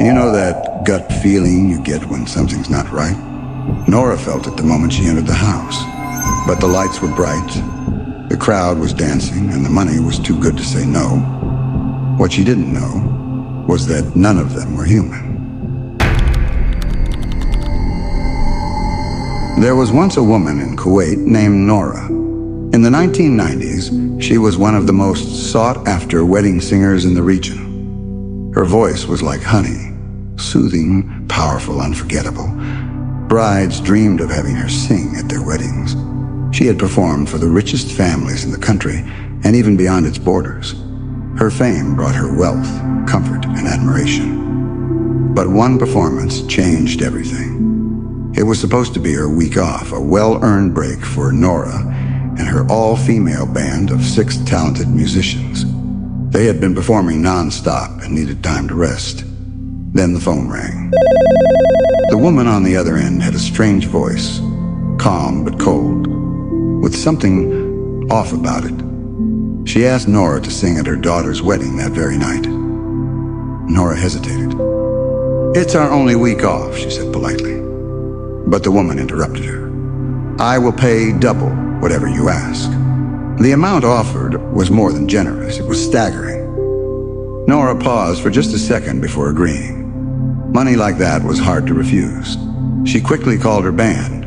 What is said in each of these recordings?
You know that gut feeling you get when something's not right? Nora felt it the moment she entered the house. But the lights were bright, the crowd was dancing, and the money was too good to say no. What she didn't know was that none of them were human. There was once a woman in Kuwait named Nora. In the 1990s, she was one of the most sought-after wedding singers in the region. Her voice was like honey, soothing, powerful, unforgettable. Brides dreamed of having her sing at their weddings. She had performed for the richest families in the country and even beyond its borders. Her fame brought her wealth, comfort, and admiration. But one performance changed everything. It was supposed to be her week off, a well-earned break for Nora and her all-female band of 6 talented musicians. They had been performing non-stop and needed time to rest. Then the phone rang. The woman on the other end had a strange voice, calm but cold, with something off about it. She asked Nora to sing at her daughter's wedding that very night. Nora hesitated. "It's our only week off," she said politely. But the woman interrupted her. "I will pay double whatever you ask." The amount offered was more than generous. It was staggering. Nora paused for just a second before agreeing. Money like that was hard to refuse. She quickly called her band.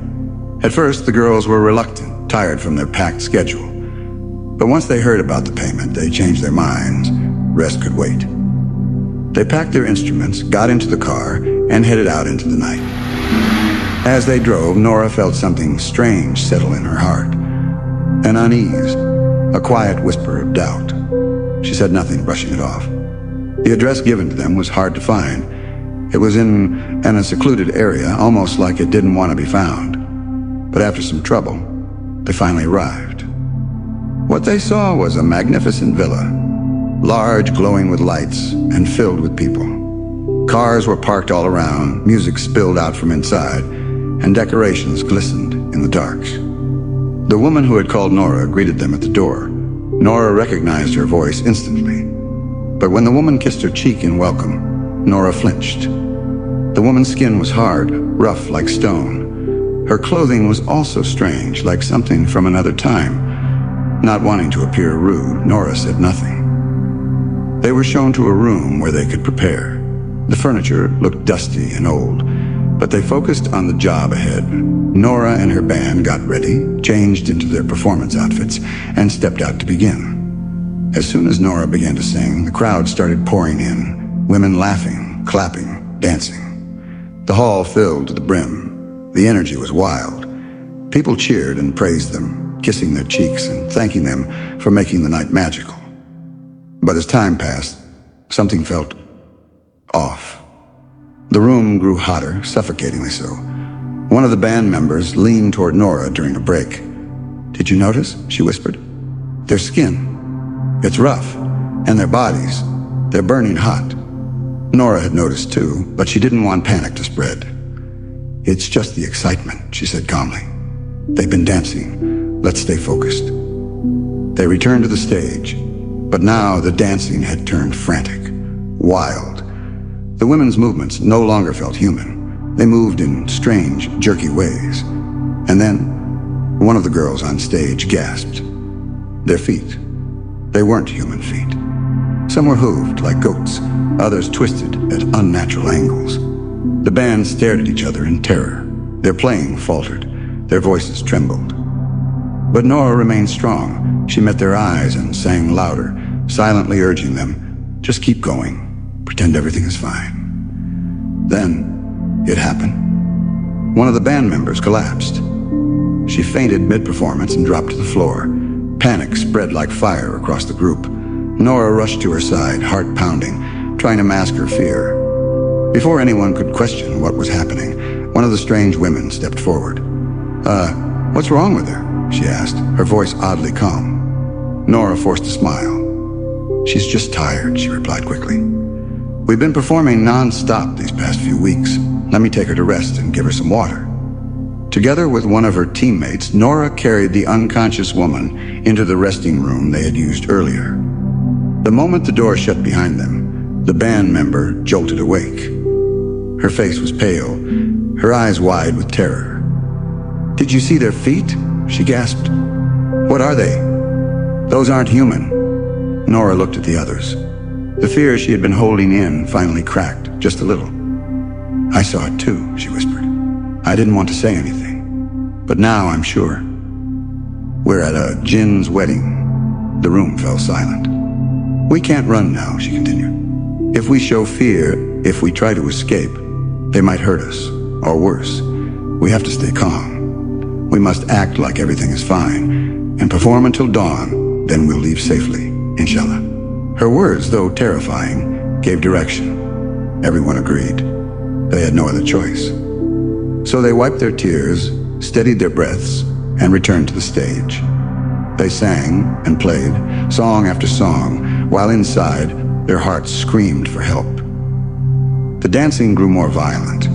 At first, the girls were reluctant, tired from their packed schedule. But once they heard about the payment, they changed their minds. Rest could wait. They packed their instruments, got into the car, and headed out into the night. As they drove, Nora felt something strange settle in her heart. An unease, a quiet whisper of doubt. She said nothing, brushing it off. The address given to them was hard to find. It was in a secluded area, almost like it didn't want to be found. But after some trouble, they finally arrived. What they saw was a magnificent villa, large, glowing with lights, and filled with people. Cars were parked all around, music spilled out from inside, and decorations glistened in the dark. The woman who had called Nora greeted them at the door. Nora recognized her voice instantly. But when the woman kissed her cheek in welcome, Nora flinched. The woman's skin was hard, rough like stone. Her clothing was also strange, like something from another time. Not wanting to appear rude, Nora said nothing. They were shown to a room where they could prepare. The furniture looked dusty and old, but they focused on the job ahead. Nora and her band got ready, changed into their performance outfits, and stepped out to begin. As soon as Nora began to sing, the crowd started pouring in, women laughing, clapping, dancing. The hall filled to the brim. The energy was wild. People cheered and praised them, kissing their cheeks and thanking them for making the night magical. But as time passed, something felt off. The room grew hotter, suffocatingly so. One of the band members leaned toward Nora during a break. "Did you notice?" she whispered. "Their skin. It's rough. And their bodies. They're burning hot." Nora had noticed too, but she didn't want panic to spread. "It's just the excitement," she said calmly. "They've been dancing. Let's stay focused." They returned to the stage, but now the dancing had turned frantic, wild. The women's movements no longer felt human. They moved in strange, jerky ways. And then, one of the girls on stage gasped. Their feet. They weren't human feet. Some were hooved like goats, others twisted at unnatural angles. The band stared at each other in terror. Their playing faltered. Their voices trembled. But Nora remained strong. She met their eyes and sang louder, silently urging them, "Just keep going. Pretend everything is fine." Then, it happened. One of the band members collapsed. She fainted mid-performance and dropped to the floor. Panic spread like fire across the group. Nora rushed to her side, heart pounding, trying to mask her fear. Before anyone could question what was happening, one of the strange women stepped forward. What's wrong with her?" she asked, her voice oddly calm. Nora forced a smile. "She's just tired," she replied quickly. "We've been performing non-stop these past few weeks. Let me take her to rest and give her some water." Together with one of her teammates, Nora carried the unconscious woman into the resting room they had used earlier. The moment the door shut behind them, The band member jolted awake. Her face was pale, her eyes wide with terror. "Did you see their feet?" she gasped. "What are they?" "Those aren't human." Nora looked at the others. The fear she had been holding in finally cracked, just a little. "I saw it too," she whispered. "I didn't want to say anything, but now I'm sure." "We're at a Jinn's wedding." The room fell silent. "We can't run now," she continued. "If we show fear, if we try to escape, they might hurt us, or worse. We have to stay calm. We must act like everything is fine, and perform until dawn, then we'll leave safely, inshallah." Her words, though terrifying, gave direction. Everyone agreed. They had no other choice. So they wiped their tears, steadied their breaths, and returned to the stage. They sang and played, song after song, while inside, their hearts screamed for help. The dancing grew more violent.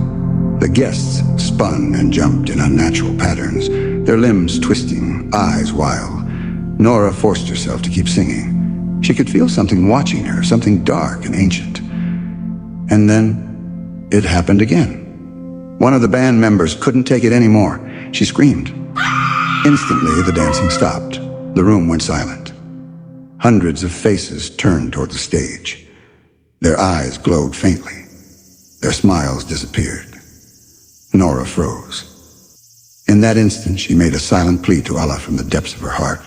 The guests spun and jumped in unnatural patterns, their limbs twisting, eyes wild. Nora forced herself to keep singing. She could feel something watching her, something dark and ancient. And then, it happened again. One of the band members couldn't take it anymore. She screamed. Instantly, the dancing stopped. The room went silent. Hundreds of faces turned toward the stage. Their eyes glowed faintly. Their smiles disappeared. Nora froze. In that instant, she made a silent plea to Allah from the depths of her heart.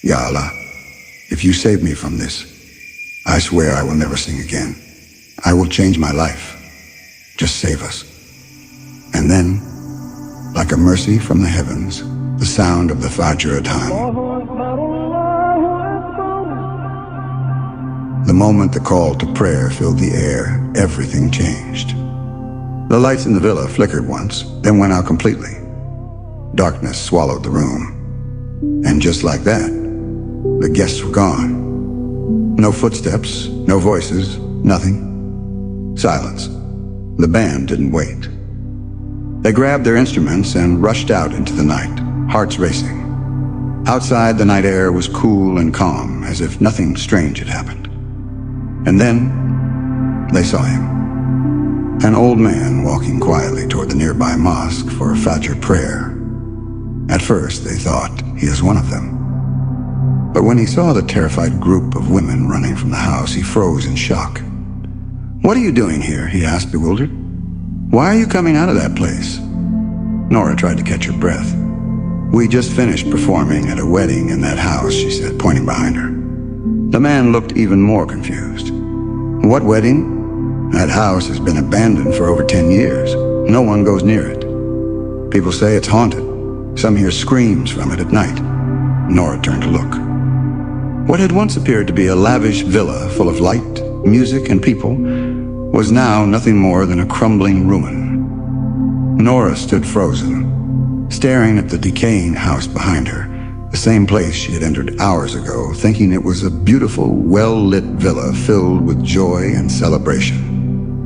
"Ya Allah, if you save me from this, I swear I will never sing again. I will change my life. Just save us." And then, like a mercy from the heavens, the sound of the Fajr Adhan. The moment the call to prayer filled the air, everything changed. The lights in the villa flickered once, then went out completely. Darkness swallowed the room. And just like that, the guests were gone. No footsteps, no voices, nothing. Silence. The band didn't wait. They grabbed their instruments and rushed out into the night, hearts racing. Outside, the night air was cool and calm, as if nothing strange had happened. And then, they saw him. An old man walking quietly toward the nearby mosque for a Fajr prayer. At first, they thought he was one of them. But when he saw the terrified group of women running from the house, he froze in shock. "What are you doing here?" he asked, bewildered. "Why are you coming out of that place?" Nora tried to catch her breath. "We just finished performing at a wedding in that house," she said, pointing behind her. The man looked even more confused. "What wedding? That house has been abandoned for over 10 years. No one goes near it. People say it's haunted. Some hear screams from it at night." Nora turned to look. What had once appeared to be a lavish villa full of light, music, and people was now nothing more than a crumbling ruin. Nora stood frozen, staring at the decaying house behind her, the same place she had entered hours ago, thinking it was a beautiful, well-lit villa filled with joy and celebration.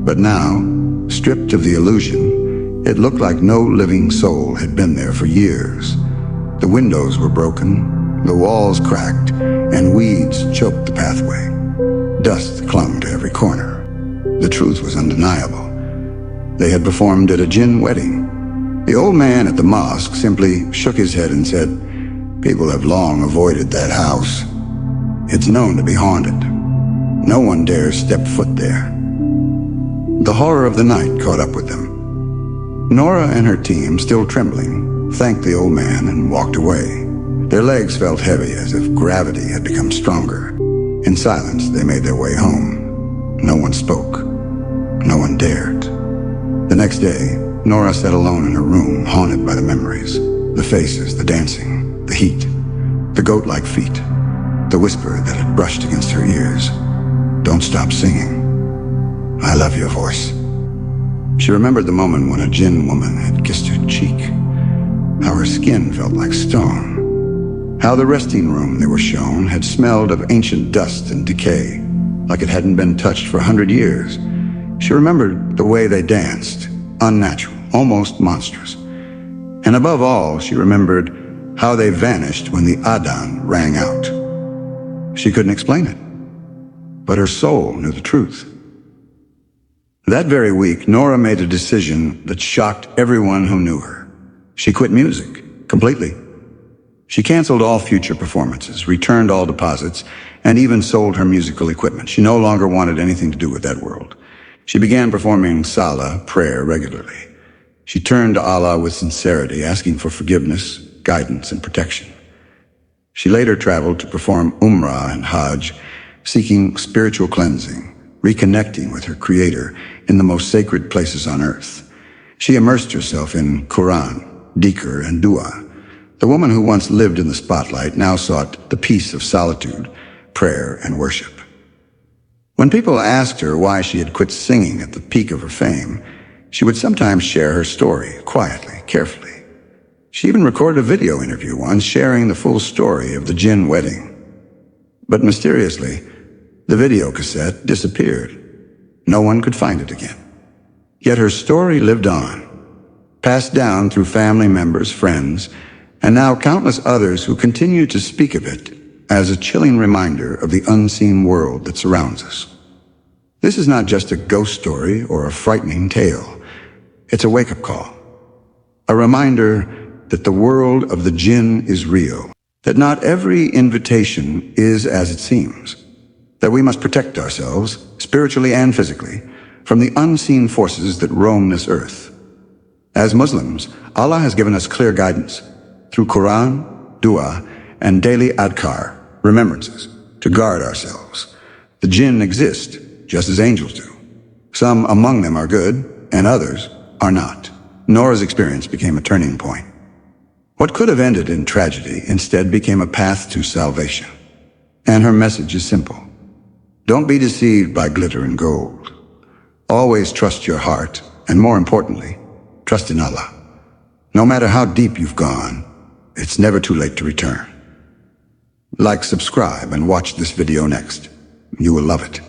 But now, stripped of the illusion, it looked like no living soul had been there for years. The windows were broken, the walls cracked, and weeds choked the pathway. Dust clung to every corner. The truth was undeniable. They had performed at a Jinn wedding. The old man at the mosque simply shook his head and said, "People have long avoided that house. It's known to be haunted. No one dares step foot there." The horror of the night caught up with them. Nora and her team, still trembling, thanked the old man and walked away. Their legs felt heavy, as if gravity had become stronger. In silence, they made their way home. No one spoke. No one dared. The next day, Nora sat alone in her room, haunted by the memories. The faces, the dancing, the heat, the goat-like feet, the whisper that had brushed against her ears. "Don't stop singing. I love your voice." She remembered the moment when a Jinn woman had kissed her cheek, how her skin felt like stone, how the resting room they were shown had smelled of ancient dust and decay, like it hadn't been touched for 100 years. She remembered the way they danced, unnatural, almost monstrous. And above all, she remembered how they vanished when the Adhan rang out. She couldn't explain it. but her soul knew the truth. That very week, Nora made a decision that shocked everyone who knew her. She quit music, completely. She canceled all future performances, returned all deposits, and even sold her musical equipment. She no longer wanted anything to do with that world. She began performing salah, prayer, regularly. She turned to Allah with sincerity, asking for forgiveness, guidance, and protection. She later traveled to perform Umrah and Hajj, seeking spiritual cleansing, reconnecting with her Creator in the most sacred places on earth. She immersed herself in Quran, dhikr, and dua. The woman who once lived in the spotlight now sought the peace of solitude, prayer, and worship. When people asked her why she had quit singing at the peak of her fame, she would sometimes share her story, quietly, carefully. She even recorded a video interview once, sharing the full story of the Jinn wedding. But mysteriously, the video cassette disappeared. No one could find it again. Yet her story lived on, passed down through family members, friends, and now countless others who continue to speak of it as a chilling reminder of the unseen world that surrounds us. This is not just a ghost story or a frightening tale. It's a wake-up call. A reminder that the world of the Jinn is real, that not every invitation is as it seems, that we must protect ourselves, spiritually and physically, from the unseen forces that roam this earth. As Muslims, Allah has given us clear guidance through Quran, dua, and daily adhkar, remembrances, to guard ourselves. The Jinn exist, just as angels do. Some among them are good, and others are not. Nora's experience became a turning point. What could have ended in tragedy instead became a path to salvation. And her message is simple. Don't be deceived by glitter and gold. Always trust your heart, and more importantly, trust in Allah. No matter how deep you've gone, it's never too late to return. Like, subscribe, and watch this video next. You will love it.